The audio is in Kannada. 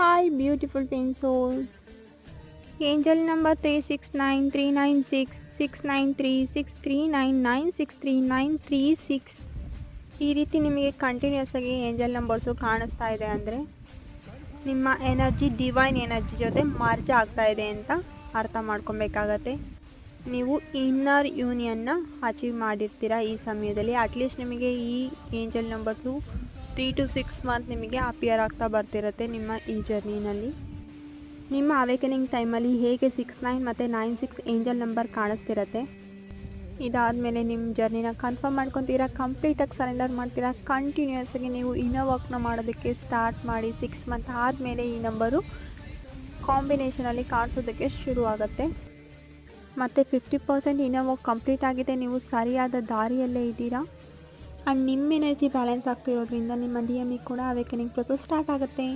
Hi, beautiful twin soul. Angel number 369396639639963936. ಈ ರೀತಿ ನಿಮಗೆ ಕಂಟಿನ್ಯೂಸ್ ಆಗಿ ಏಂಜಲ್ ನಂಬರ್ಸು ಕಾಣಿಸ್ತಾ ಇದೆ ಅಂದರೆ ನಿಮ್ಮ ಎನರ್ಜಿ ಡಿವೈನ್ ಎನರ್ಜಿ ಜೊತೆ ಮರ್ಜ್ ಆಗ್ತಾ ಇದೆ ಅಂತ ಅರ್ಥ ಮಾಡ್ಕೊಬೇಕಾಗತ್ತೆ. ನೀವು ಇನ್ನರ್ ಯೂನಿಯನ್ನ ಅಚೀವ್ ಮಾಡಿರ್ತೀರ ಈ ಸಮಯದಲ್ಲಿ. ಅಟ್ಲೀಸ್ಟ್ ನಿಮಗೆ ಈ ಏಂಜಲ್ ನಂಬರ್ಸು 3 to 6 ಮಂತ್ ನಿಮಗೆ ಅಪಿಯರ್ ಆಗ್ತಾ ಬರ್ತಿರುತ್ತೆ ನಿಮ್ಮ ಈ ಜರ್ನಿನಲ್ಲಿ. ನಿಮ್ಮ ಅವೇಕನಿಂಗ್ ಟೈಮಲ್ಲಿ ಹೇಗೆ 69 ಮತ್ತು 96 ಏಂಜಲ್ ನಂಬರ್ ಕಾಣಿಸ್ತಿರತ್ತೆ. ಇದಾದಮೇಲೆ ನಿಮ್ಮ ಜರ್ನಿನ ಕನ್ಫರ್ಮ್ ಮಾಡ್ಕೊತೀರಾ, ಕಂಪ್ಲೀಟಾಗಿ ಸರೆಂಡರ್ ಮಾಡ್ತೀರಾ. ಕಂಟಿನ್ಯೂಸ್ ಆಗಿ ನೀವು ಇನ್ನರ್ ವರ್ಕ್ನ ಮಾಡೋದಕ್ಕೆ ಸ್ಟಾರ್ಟ್ ಮಾಡಿ 6 ಮಂತ್ ಆದಮೇಲೆ ಈ ನಂಬರು ಕಾಂಬಿನೇಷನಲ್ಲಿ ಕಾಣಿಸೋದಕ್ಕೆ ಶುರು ಆಗುತ್ತೆ. ಮತ್ತು 50% ಇನ್ನರ್ ವರ್ಕ್ ಕಂಪ್ಲೀಟ್ ಆಗಿದೆ, ನೀವು ಸರಿಯಾದ ದಾರಿಯಲ್ಲೇ ಇದ್ದೀರಾ. ಆ್ಯಂಡ್ ನಿಮ್ಮ ಎನರ್ಜಿ ಬ್ಯಾಲೆನ್ಸ್ ಆಗ್ತಿರೋದ್ರಿಂದ ನಿಮ್ಮ ಡಿ ಎಮ್ ಇ ಕೂಡ ಅವೇಕನಿಂಗ್ ಪ್ರೊಸೆಸ್ ಸ್ಟಾರ್ಟ್ ಆಗುತ್ತೆ.